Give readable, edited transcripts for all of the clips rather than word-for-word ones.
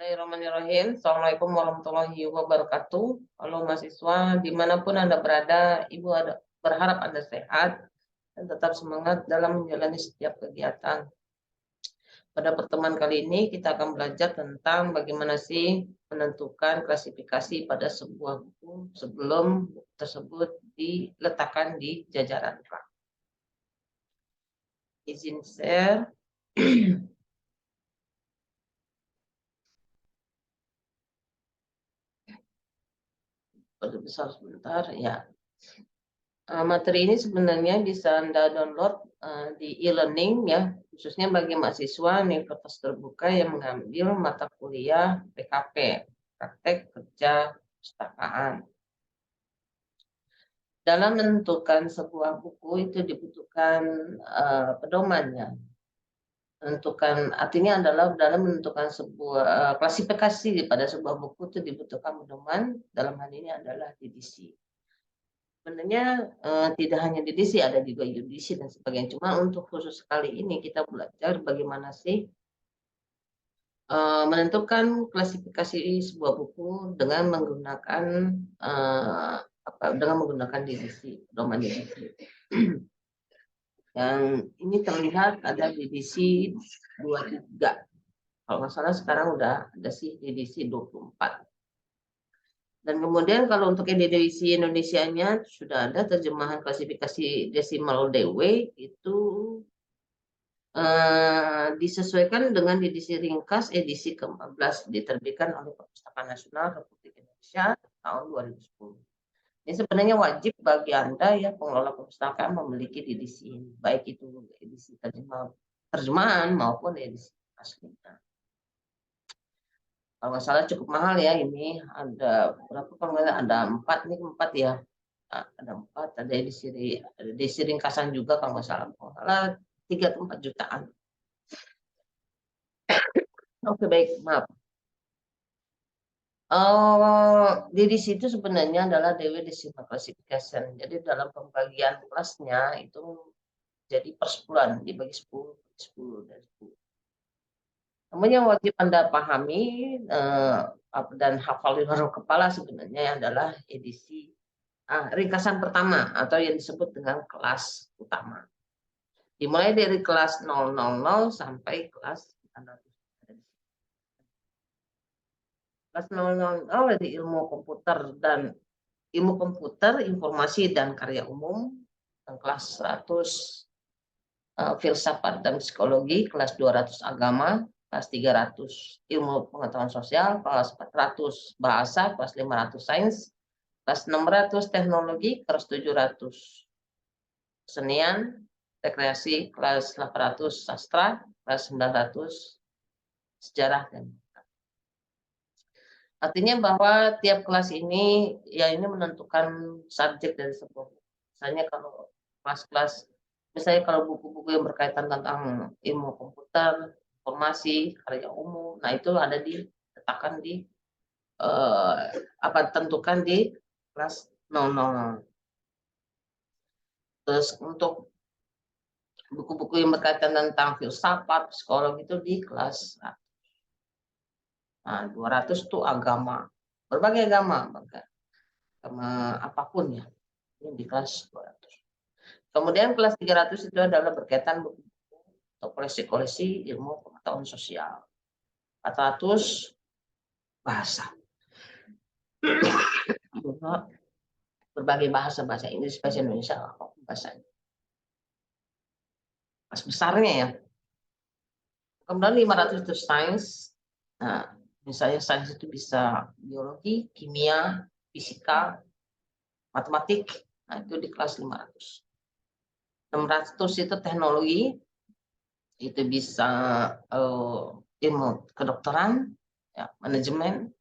Bismillahirrahmanirrahim. Assalamualaikum warahmatullahi wabarakatuh. Halo mahasiswa, dimanapun Anda berada, Ibu berharap Anda sehat dan tetap semangat dalam menjalani setiap kegiatan. Pada pertemuan kali ini kita akan belajar tentang bagaimana sih menentukan klasifikasi pada sebuah buku sebelum buku tersebut diletakkan di jajaran rak. Izin share. Besar sebentar ya. Materi ini sebenarnya bisa Anda download di e-learning ya, khususnya bagi mahasiswa Universitas Terbuka yang mengambil mata kuliah PKP, praktek kerja perpustakaan. Dalam menentukan sebuah buku itu dibutuhkan pedomannya. Artinya adalah dalam menentukan sebuah klasifikasi pada sebuah buku itu dibutuhkan pedoman, dalam hal ini adalah DDC. Sebenarnya tidak hanya DDC, ada juga UDC dan sebagainya. Cuma untuk khusus kali ini kita belajar bagaimana sih menentukan klasifikasi sebuah buku dengan menggunakan DDC, pedoman DDC. Yang ini terlihat ada DDC 23. Kalau nggak salah sekarang udah ada sih DDC 24. Dan kemudian kalau untuk edisi Indonesianya sudah ada terjemahan klasifikasi desimal DW itu disesuaikan dengan edisi ringkas edisi ke-14 diterbitkan oleh Perpustakaan Nasional Republik Indonesia tahun 2010. Ini sebenarnya wajib bagi Anda ya pengelola perpustakaan memiliki edisi ini, baik itu edisi terjemahan maupun edisi aslinya. Kalau nggak salah cukup mahal ya, ini ada berapa, kalau nggak ada 4, ini 4 ya, ada 4, ada edisi ringkasan juga kalau nggak salah 3 atau 4 jutaan. Oke baik, maaf. Di situ sebenarnya adalah DW Decimal Classification. Jadi dalam pembagian kelasnya itu jadi persepuluhan, dibagi 10, 10 dan 10. Namun yang wajib Anda pahami dan hafal di luar kepala sebenarnya adalah edisi ringkasan pertama atau yang disebut dengan kelas utama. Dimulai dari kelas 000 sampai kelas 600. Kelas 000 dari ilmu komputer, informasi dan karya umum. Dan kelas 100 filsafat dan psikologi, kelas 200 agama, kelas 300 ilmu pengetahuan sosial, kelas 400 bahasa, kelas 500 sains, kelas 600 teknologi, kelas 700 kesenian, rekreasi, kelas 800 sastra, kelas 900 sejarah dan artinya bahwa tiap kelas ini ya ini menentukan subjek dari sebuah buku. Misalnya kalau kelas-kelas, misalnya kalau buku-buku yang berkaitan tentang ilmu komputer, informasi, karya umum, nah itu ada diletakkan di tentukan di kelas 00. Terus untuk buku-buku yang berkaitan tentang filsafat, psikologi itu di kelas 100. Nah, 200 itu agama, berbagai agama apapun ya, ini di kelas 200. Kemudian kelas 300 itu adalah berkaitan buku atau koleksi-koleksi ilmu pengetahuan sosial. 400 bahasa. Berbagai bahasa Inggris, bahasa Indonesia, apapun bahasanya. Pas besarnya ya. Kemudian 500 itu sains. Nah, misalnya sains itu bisa biologi, kimia, fisika, matematik. Nah, itu di kelas 500. 600 itu teknologi. Itu bisa ilmu kedokteran, ya, manajemen,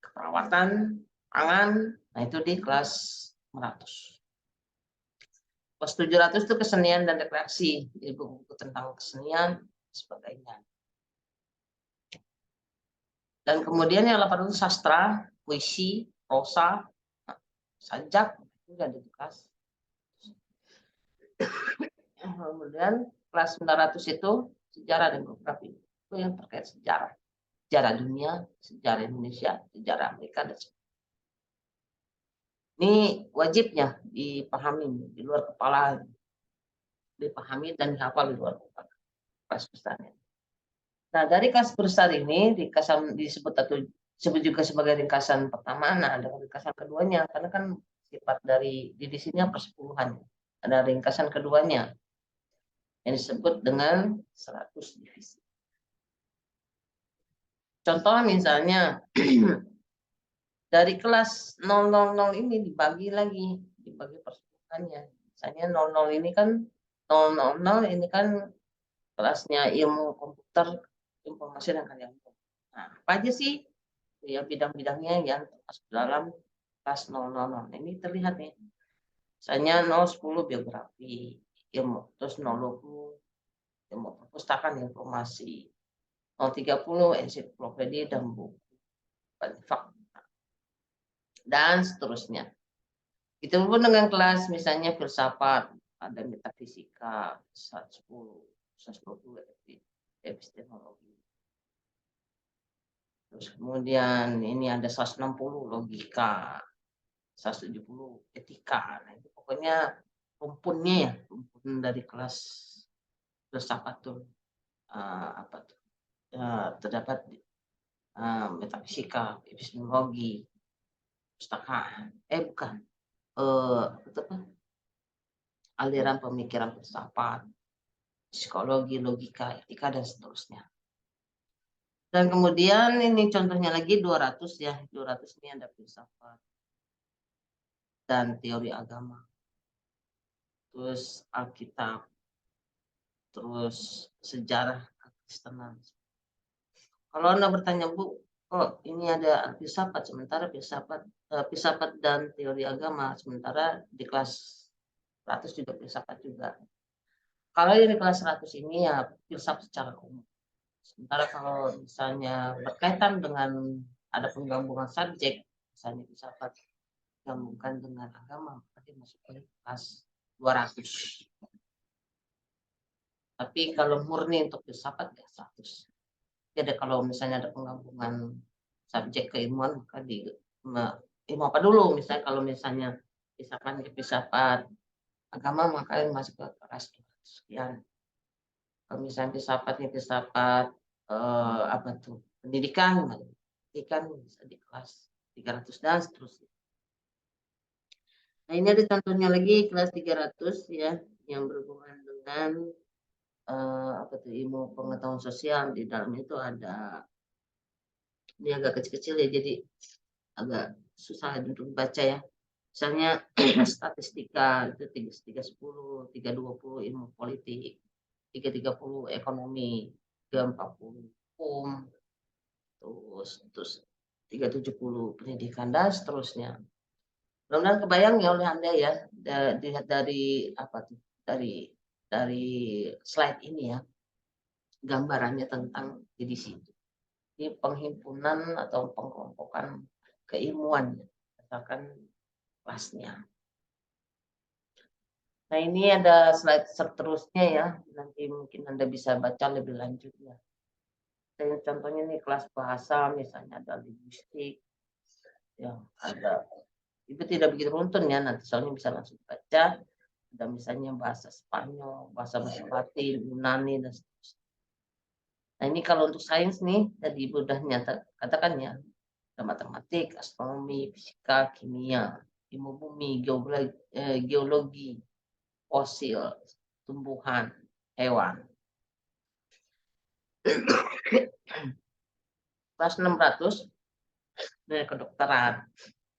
keperawatan, pangan. Nah, itu di kelas 100. Kelas 700 itu kesenian dan rekreasi, jadi buku-buku tentang kesenian sebagainya. Dan kemudian yang 800 sastra, puisi, prosa, sajak, itu ada di kelas. Kemudian kelas 900 itu sejarah dan geografi, itu yang terkait sejarah. sejarah dunia, sejarah Indonesia, sejarah Amerika, dan ini wajibnya dipahami di luar kepala, dipahami dan dihafal di luar kepala kelas besarnya. Nah, dari kelas besar ini disebut atau disebut juga sebagai ringkasan pertama. Nah, ada ringkasan keduanya karena kan sifat dari di sini persepuluhan. Ada ringkasan keduanya yang disebut dengan 100 divisi. Contoh misalnya dari kelas 000 ini dibagi lagi, dibagi persepuluhannya. Misalnya 00 ini kan 000 ini kan kelasnya ilmu komputer, informasi dan karya. Nah, apa aja sih ya bidang-bidangnya yang termasuk dalam kelas 000. Ini terlihat nih. Misalnya 010 biografi, ilmu, terus 020 ilmu perpustakaan informasi, 030 ensiklopedia dan buku, fakta, dan seterusnya. Itu pun dengan kelas misalnya filsafat, ada metafisika, 110, 120 epistemologi. Terus kemudian ini ada 160 logika, 170 etika. Nah, itu pokoknya rumpunnya ya, rumpun dari kelas filsafat tuh apa tuh? Terdapat metafisika, epistemologi, perpustakaan. Bukan. Apa? Aliran pemikiran filsafat, psikologi, logika, etika dan seterusnya. Dan kemudian ini contohnya lagi 200 ya. 200 ini ada filsafat dan teori agama. Terus Alkitab, terus sejarah kekristenan. Kalau Anda bertanya, Bu, kok ini ada filsafat, sementara filsafat dan teori agama, sementara di kelas 100 juga filsafat juga. Kalau di kelas 100 ini ya filsafat secara umum. Sementara kalau misalnya berkaitan dengan ada penggabungan subjek, misalnya filsafat gabungkan dengan agama, berarti masuk ke kelas 200. Tapi kalau murni untuk filsafat ya 100. Jadi kalau misalnya ada penggabungan subjek keilmuan, maka di ilmu apa dulu? Misalnya kalau misalnya filsafat agama, maka masuk ke kelas sekian. Kalau misalnya filsafat apa tuh? Pendidikan bisa di kelas 300 dan seterusnya. Nah, ini ada contohnya lagi kelas 300 ya, yang berhubungan dengan apa tuh, ilmu pengetahuan sosial. Di dalamnya itu ada, ini agak kecil-kecil ya, jadi agak susah untuk dibaca ya. Misalnya statistika itu 310, 320 ilmu politik, 330 ekonomi, 340 hukum, terus 370 pendidikan dan seterusnya. Mudah-mudahan kebayang ya oleh Anda ya, dilihat dari apa tuh, dari slide ini ya, gambarannya tentang edisi itu. Ini penghimpunan atau pengelompokan keilmuan berdasarkan kelasnya. Nah, ini ada slide seterusnya ya, nanti mungkin Anda bisa baca lebih lanjutnya. Contohnya nih kelas bahasa, misalnya ada linguistik, ya ada, itu tidak begitu runtun ya, nanti soalnya bisa langsung baca. Ada misalnya bahasa Spanyol, bahasa Latin, Yunani, dan seterusnya. Nah, ini kalau untuk sains nih, tadi Ibu udah katakan ya, ada matematik, astronomi, fisika, kimia, ilmu bumi, geologi, fosil, tumbuhan, hewan. Kelas 600 dari kedokteran,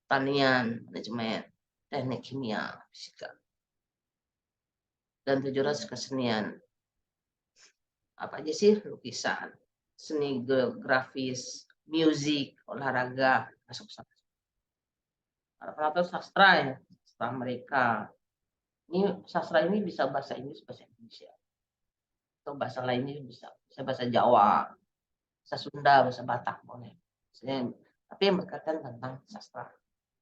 pertanian, manajemen, teknik kimia, fisika. Dan 700 kesenian. Apa aja sih? Lukisan, seni grafis, musik, olahraga, masuk sana. 400 sastra ya, sastra mereka. Ini sastra ini bisa bahasa Inggris, bahasa Indonesia. Atau bahasa lainnya bisa bahasa Jawa, bahasa Sunda, bahasa Batak boleh. Tapi yang berkaitan tentang sastra.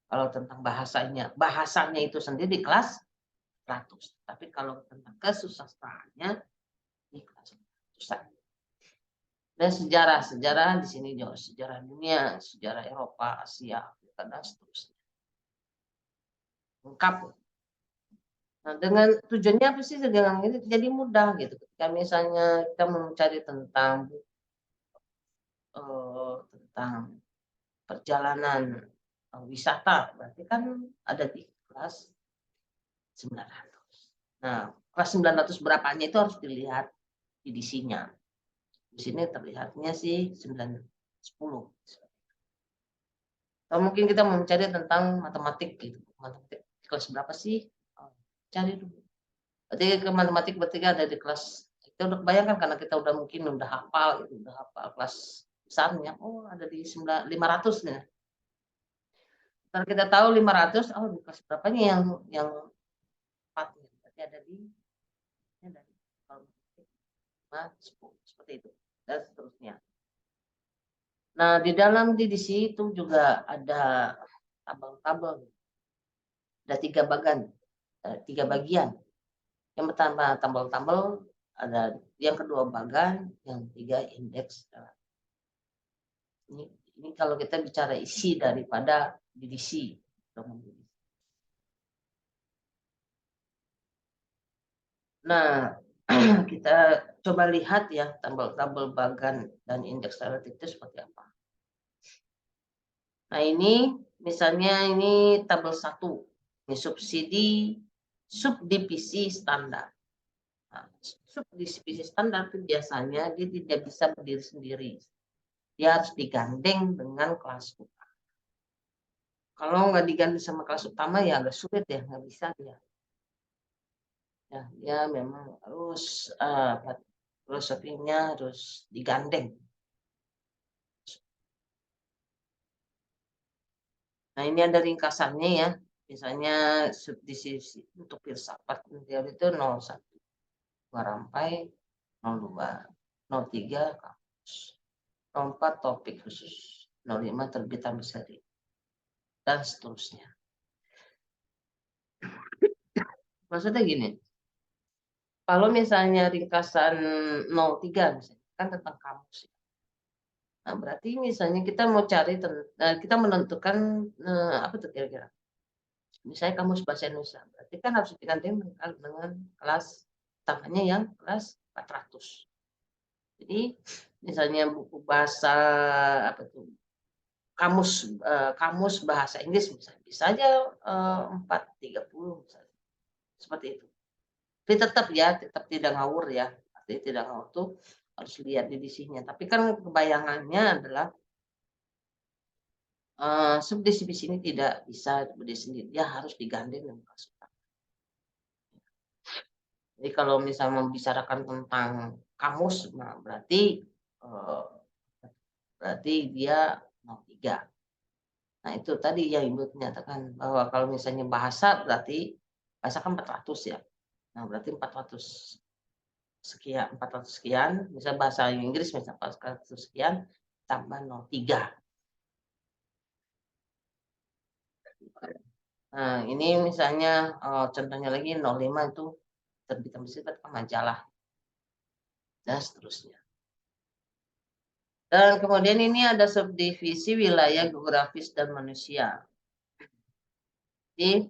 Kalau tentang bahasanya itu sendiri di kelas 100. Tapi kalau tentang kesusastraannya di kelas 100. Dan sejarah di sini juga sejarah dunia, sejarah Eropa, Asia, Afrika, dan seterusnya. Lengkap. Nah, dengan tujuannya apa sih dengan ini jadi mudah gitu. Ketika misalnya kita mencari tentang perjalanan wisata, berarti kan ada di kelas 900. Nah, kelas 900 berapanya itu harus dilihat edisinya. Di sini terlihatnya sih 910. Atau mungkin kita mau mencari tentang matematik gitu. Matematik kelas berapa sih? Cari dulu. Berarti ke matematik berarti ada di kelas, kita udah bayangkan karena kita udah mungkin udah hafal gitu, udah hafal kelas besarnya. Oh, ada di 500 nih. Kalau kita tahu 500, oh di kelas berapanya yang 4 nih. Berarti ada di ini dari kalau 10 seperti itu dan seterusnya. Nah, di dalam DDC itu juga ada tabel-tabel. Ada 3 bagian. Yang pertama tabel-tabel, ada yang kedua bagan, yang ketiga indeks. Ini kalau kita bicara isi daripada DDC. Nah, kita coba lihat ya tabel-tabel bagan dan indeks relatif itu seperti apa. Nah, ini misalnya ini tabel 1. Ini subdivisi standar. Nah, subdivisi standar itu biasanya dia tidak bisa berdiri sendiri. Dia harus digandeng dengan kelas utama. Kalau nggak digandeng sama kelas utama ya agak sulit ya, nggak bisa dia. Ya, dia memang harus filosofinya harus digandeng. Nah, ini ada ringkasannya ya. Misalnya subdivisi untuk filsafat material itu 01 Warampai, 02 03 kampus, 04 topik khusus, 05 terbitan berseri, dan seterusnya. Maksudnya gini, kalau misalnya ringkasan 03 misalnya, kan tentang kamus. Nah, berarti misalnya kita mau cari, kita menentukan apa tuh kira-kira? Misalnya kamus bahasa Indonesia, berarti kan harus digandeng dengan kelas utamanya yang kelas 400. Jadi misalnya buku bahasa apa tuh? Kamus bahasa Inggris misalnya bisa aja 430 misalnya. Seperti itu. Tapi tetap ya, tetap tidak ngawur ya. Artinya tidak ngawur tuh harus lihat di edisinya. Tapi kan kebayangannya adalah subdivisi ini tidak bisa berdiri sendiri. Dia harus digandeng dengan kelas. Jadi kalau misalnya membicarakan tentang kamus, nah berarti dia 03. Nah, itu tadi yang Ibu menyatakan bahwa kalau misalnya bahasa berarti bahasa kan 400 ya. Nah, berarti 400 sekian, misal bahasa Inggris misalnya 400 sekian tambah 03. Nah, ini misalnya contohnya lagi 05 itu terbitan bersifat majalah dan seterusnya. Dan kemudian ini ada subdivisi wilayah geografis dan manusia. Jadi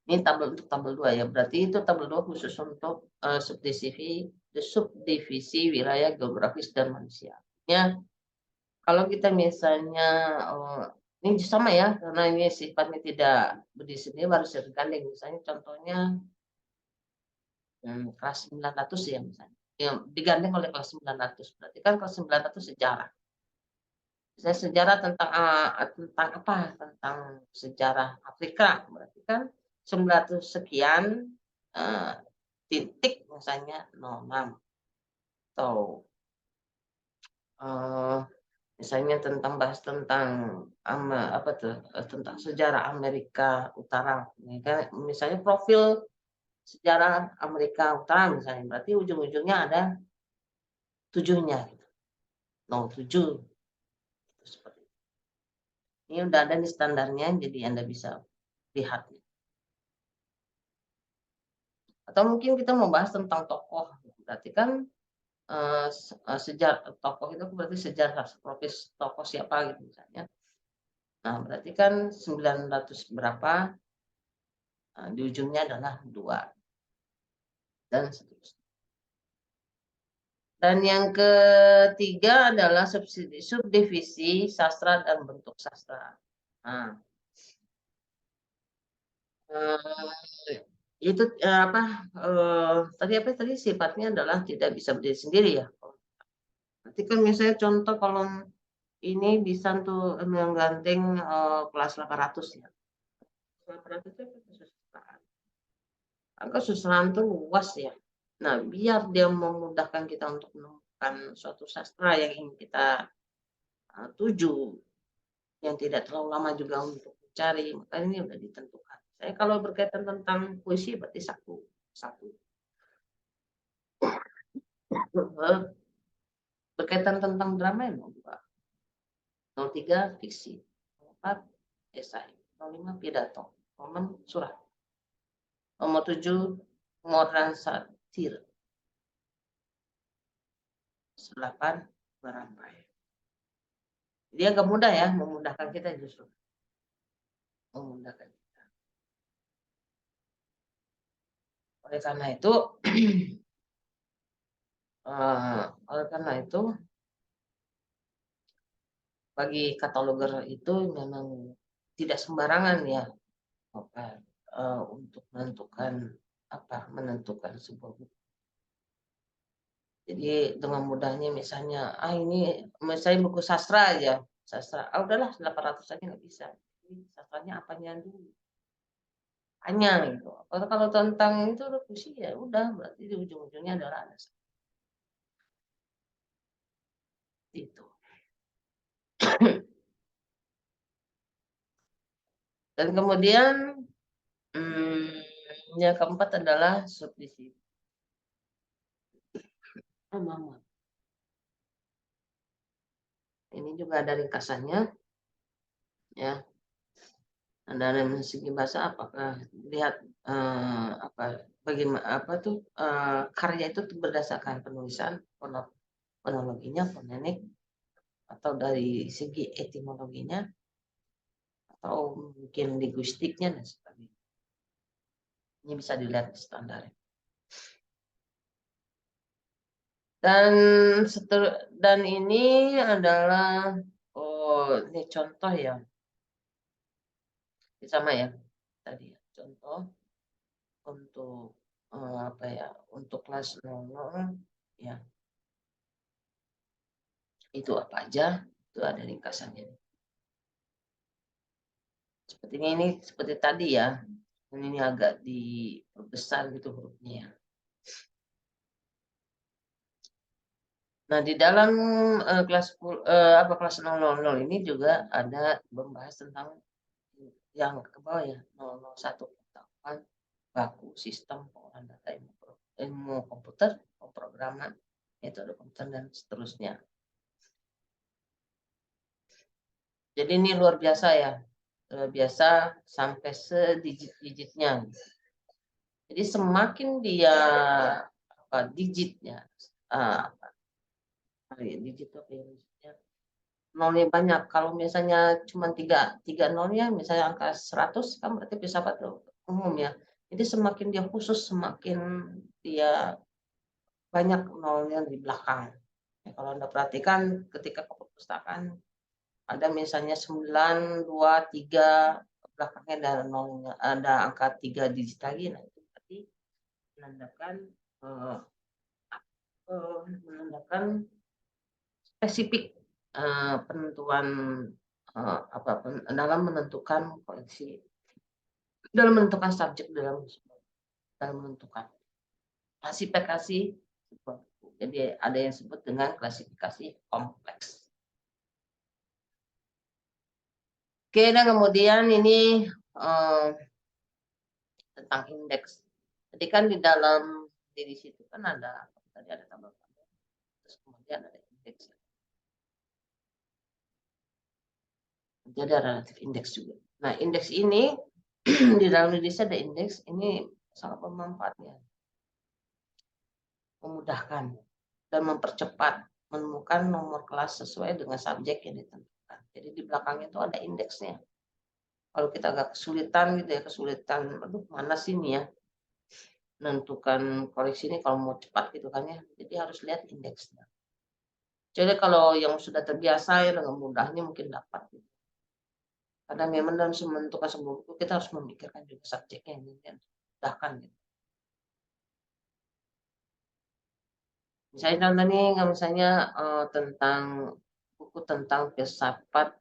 ini untuk tabel 2 ya. Berarti itu tabel 2 khusus untuk subdivisi wilayah geografis dan manusia. Ya, kalau kita misalnya ini sama ya, karena ini sifatnya tidak berdiri sendiri harus digandeng. Misalnya contohnya kelas 900 ya misalnya. Yang digandeng oleh kelas 900. Berarti kan kelas 900 sejarah. Saya sejarah tentang apa? Tentang sejarah Afrika. Berarti kan 900 sekian titik misalnya 06 atau misalnya bahas tentang apa tuh tentang sejarah Amerika Utara. Misalnya profil sejarah Amerika Utara misalnya, berarti ujung-ujungnya ada 7-nya gitu. 07 seperti itu. Ini udah ada di standarnya, jadi Anda bisa lihat. Atau mungkin kita mau bahas tentang tokoh, berarti kan sejarah tokoh itu berarti sejarah profes tokoh siapa gitu misalnya. Nah, berarti kan 900 berapa, di ujungnya adalah 2 dan seterusnya. Dan yang ketiga adalah subdivisi sastra dan bentuk sastra. Nah, itu tadi sifatnya adalah tidak bisa berdiri sendiri ya. Nanti kan misalnya contoh kalau ini bisa tuh menggandeng kelas 800 ya. 800 itu kesusahan. Angka kesusahan itu luas ya. Nah, biar dia memudahkan kita untuk menemukan suatu sastra yang ingin kita tuju, yang tidak terlalu lama juga untuk mencari, maka ini sudah ditentukan. Saya kalau berkaitan tentang puisi berarti satu. Berkaitan tentang drama ya 02. 03 fiksi, 04 esai, 05 pidato, 06 surat, 07 modern satir, 8 beramai. Dia agak mudah ya, memudahkan kita justru. Memudahkan kita. Oleh karena itu, bagi kataloger itu memang tidak sembarangan ya untuk menentukan sebuah buku. Jadi dengan mudahnya misalnya ini misalnya buku sastra aja, udahlah 800 aja nggak bisa. Jadi sastranya apanya dulu? Hanya gitu. Kalau tentang itu puisi ya udah berarti di ujung-ujungnya adalah ada itu. Dan kemudian yang keempat adalah subdivisi. Ini juga ada ringkasannya, ya. Dalam segi bahasa apakah lihat bagaimana karya itu berdasarkan penulisan, fonologinya, fonetik, atau dari segi etimologinya, atau mungkin linguistiknya dan sebagainya. Ini bisa dilihat standar. Dan ini adalah ini contoh ya. Sama ya tadi ya. Contoh untuk untuk kelas 00 ya. Itu apa aja? Itu ada ringkasannya. Sepertinya ini seperti tadi ya. Ini agak dibesar gitu hurufnya ya. Nah, di dalam kelas 000 ini juga ada membahas tentang yang ke bawah ya, 001 pengetahuan baku sistem pengolahan data ilmu komputer, pemrograman, metode komputer dan seterusnya. Jadi ini luar biasa ya, luar biasa sampai sedigit-digitnya. Jadi semakin dia digitnya, digit ya, nolnya banyak. Kalau misalnya cuma tiga nolnya, misalnya angka 100 kan berarti filsafat umum ya. Jadi semakin dia khusus, semakin dia banyak nolnya di belakang. Ya, kalau Anda perhatikan ketika ke perpustakaan ada misalnya 9, 2, 3, belakangnya ada nolnya, ada angka 3 digit lagi. Nah, itu berarti menandakan spesifik penentuan dalam menentukan koleksi, dalam menentukan subjek, dalam menentukan klasifikasi. Jadi ada yang disebut dengan klasifikasi kompleks. Oke, dan kemudian ini tentang indeks. Jadi kan di dalam di situ kan ada tadi ada tabel-tabel, terus kemudian ada indeks. Jadi ada relatif indeks juga. Nah, indeks ini di dalam Indonesia ada indeks, ini sangat bermanfaat ya, memudahkan. dan mempercepat menemukan nomor kelas sesuai dengan subjek yang ditentukan. Jadi di belakangnya itu ada indeksnya. Kalau kita agak kesulitan gitu ya, aduh mana sih ini ya, menentukan koreksi ini kalau mau cepat gitu kan ya, jadi harus lihat indeksnya. Jadi kalau yang sudah terbiasa ya dengan mudahnya mungkin dapat gitu. Karena memang dalam menentukan sebuah buku kita harus memikirkan juga subjeknya ini dan mudahkan gitu. Misalnya contoh nih, misalnya tentang buku tentang filsafat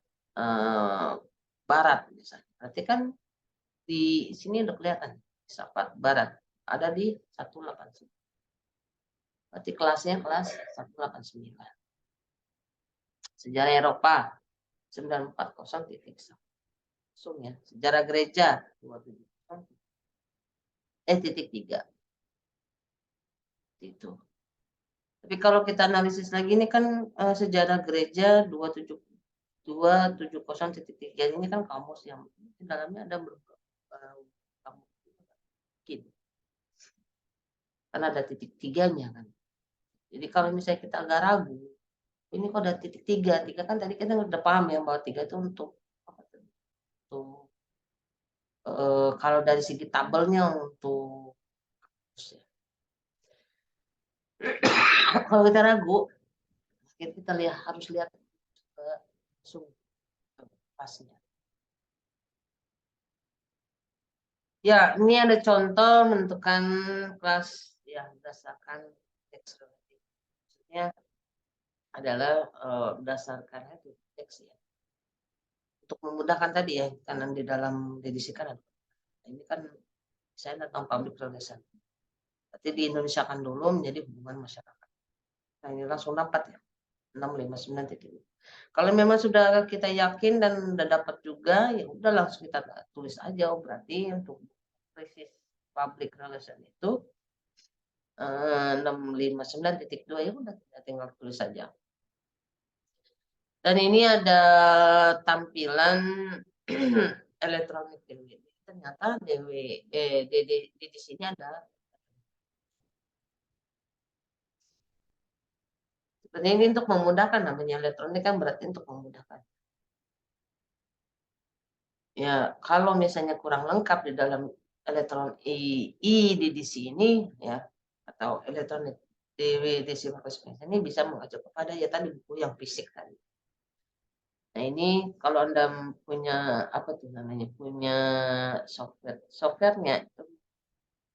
Barat misalnya. Berarti kan di sini udah kelihatan filsafat Barat ada di 189. Berarti kelasnya kelas 189. Sejarah Eropa 940.1. Langsung ya. Sejarah gereja 270. Titik 3. Itu. Tapi kalau kita analisis lagi ini kan sejarah gereja 270.3 ini kan kamus yang di dalamnya ada beberapa kamus mungkin. Karena ada titik 3-nya kan. Jadi kalau misalnya kita agak ragu, ini kok ada titik 3. 3 kan tadi kita udah paham ya bahwa 3 itu untuk apa tuh? Untuk kalau dari segi tabelnya untuk kalau kita ragu, kita harus lihat ke pasnya. Ya, ini ada contoh menentukan kelas yang berdasarkan teks relatif. Maksudnya adalah berdasarkan teks ya. Untuk memudahkan tadi ya, karena di dalam dedisikan ada. Ini kan saya tentang public relation. Berarti di Indonesia kan dulu menjadi hubungan masyarakat. Nah ini langsung dapat ya, 659 titik. Kalau memang sudah kita yakin dan sudah dapat juga, ya udah langsung kita tulis aja. Oh, berarti untuk krisis public relation itu 659.2 ya udah kita tinggal tulis saja. Dan ini ada tampilan elektronik DW. Ternyata di sini ada. Sebenarnya ini untuk memudahkan, namanya elektronik kan berarti untuk memudahkan. Ya, kalau misalnya kurang lengkap di dalam elektron di sini ya, atau elektronik DWDC ini bisa mengacu kepada ya tadi buku yang fisik tadi. Nah ini kalau Anda punya apa tuh namanya, punya softwarenya itu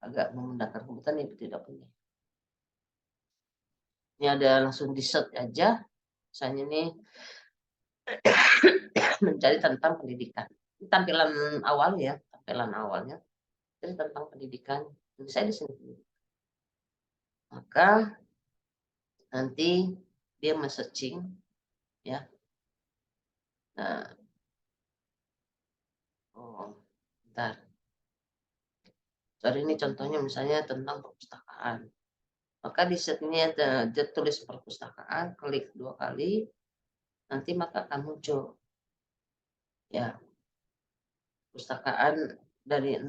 agak memudahkan, kebetulan itu tidak punya. Ini ada langsung di search aja, misalnya ini mencari tentang pendidikan. Ini tampilan awalnya, jadi tentang pendidikan. Tulis saya di sini. Maka nanti dia men-searching ya. Nah, bentar. Sorry, ini contohnya misalnya tentang perpustakaan. Maka di setnya ada tulis perpustakaan, klik 2 kali, nanti maka akan muncul ya perpustakaan dari 020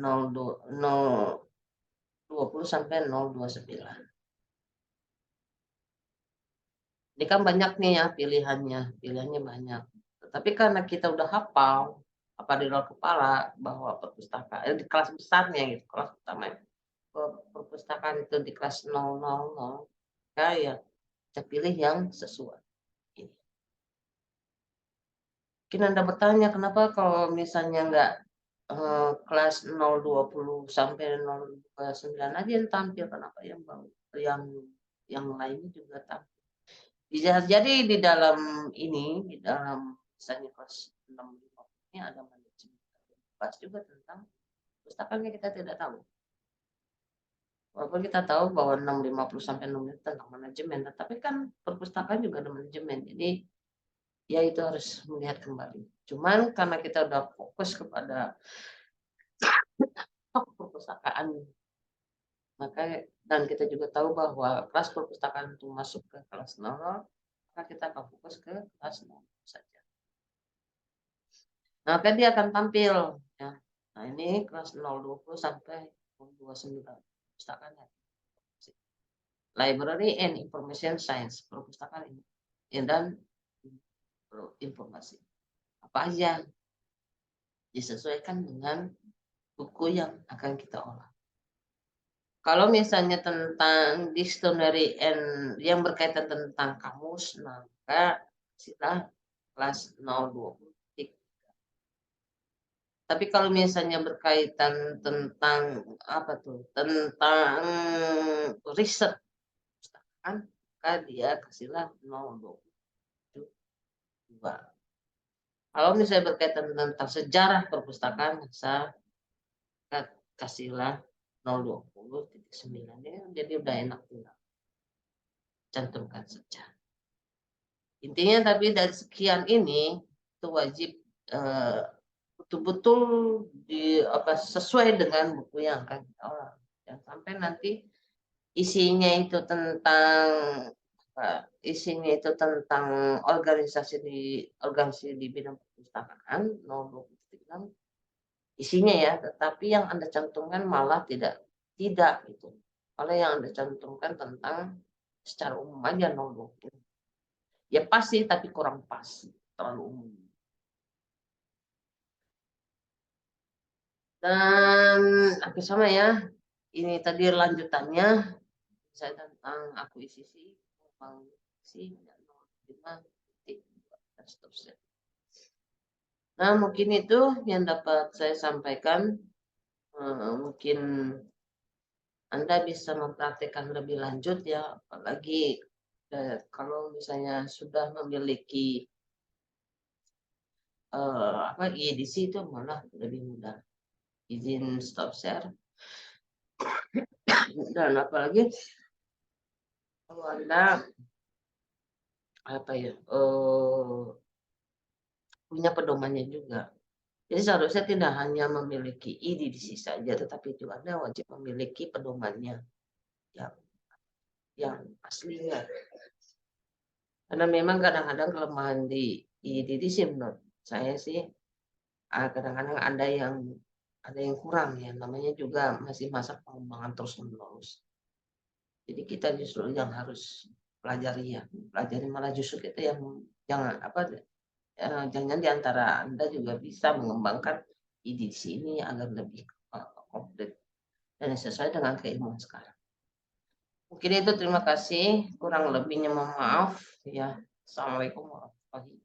sampai 029. Ini kan banyak nih ya pilihannya banyak. Tapi karena kita udah hafal apa di luar kepala bahwa perpustakaan di kelas besarnya gitu, kelas utama perpustakaan itu di kelas 000, ya kita pilih yang sesuai. Mungkin Anda bertanya kenapa kalau misalnya enggak kelas 020 sampai 029 aja yang tampil, kenapa yang lainnya juga tampil. Bisa jadi di dalam misalnya kelas 65 ini ada manajemen, bahas juga tentang perpustakaan yang kita tidak tahu. Walaupun kita tahu bahwa 650 sampai 6 itu tentang manajemen, tapi kan perpustakaan juga ada manajemen. Jadi ya itu harus melihat kembali. Cuman karena kita udah fokus kepada perpustakaan, maka dan kita juga tahu bahwa kelas perpustakaan itu masuk ke kelas 0, maka kita akan fokus ke kelas 0 saja. Nah, maka dia akan tampil ya. Nah, ini kelas 020 sampai 29 perpustakaannya. Library and Information Science, perpustakaan ini, dan informasi. Apa aja disesuaikan dengan buku yang akan kita olah. Kalau misalnya tentang dictionary and yang berkaitan tentang kamus, maka kasihlah kelas 020. Tapi kalau misalnya berkaitan tentang apa tuh? Tentang riset perpustakaan, maka dia kasihlah 0,22. Kalau misalnya berkaitan tentang sejarah perpustakaan, saya kasihlah 0,20,9. Jadi udah enak tinggal cantumkan saja. Intinya tapi dari sekian ini itu wajib betul-betul sesuai dengan buku yang akan kita olah. Jangan sampai nanti isinya itu tentang organisasi di bidang perpustakaan 0,26 isinya ya, tetapi yang Anda cantumkan malah tidak gitu. Malah yang Anda cantumkan tentang secara umum aja 0,20. Ya pasti tapi kurang pas, terlalu umum. Dan apa sama ya, ini tadi lanjutannya saya tentang akuisisi, dan seterusnya. Nah mungkin itu yang dapat saya sampaikan. Mungkin Anda bisa mempraktikkan lebih lanjut ya, apalagi kalau misalnya sudah memiliki EDC itu malah lebih mudah. Izin stop share. Dan apalagi kalau Anda punya pedomannya juga. Jadi seharusnya tidak hanya memiliki EDC saja, tetapi juga Anda wajib memiliki pedomannya yang aslinya. Karena memang kadang-kadang kelemahan di EDC menurut saya sih kadang-kadang ada yang kurang ya, namanya juga masih masa pengembangan terus-menerus. Jadi kita justru yang harus pelajari malah justru kita yang jangan di antara Anda juga bisa mengembangkan ide di sini agar lebih komplit dan sesuai dengan keilmuan sekarang. Mungkin itu, terima kasih, kurang lebihnya mohon maaf ya. Assalamualaikum warahmatullahi wabarakatuh.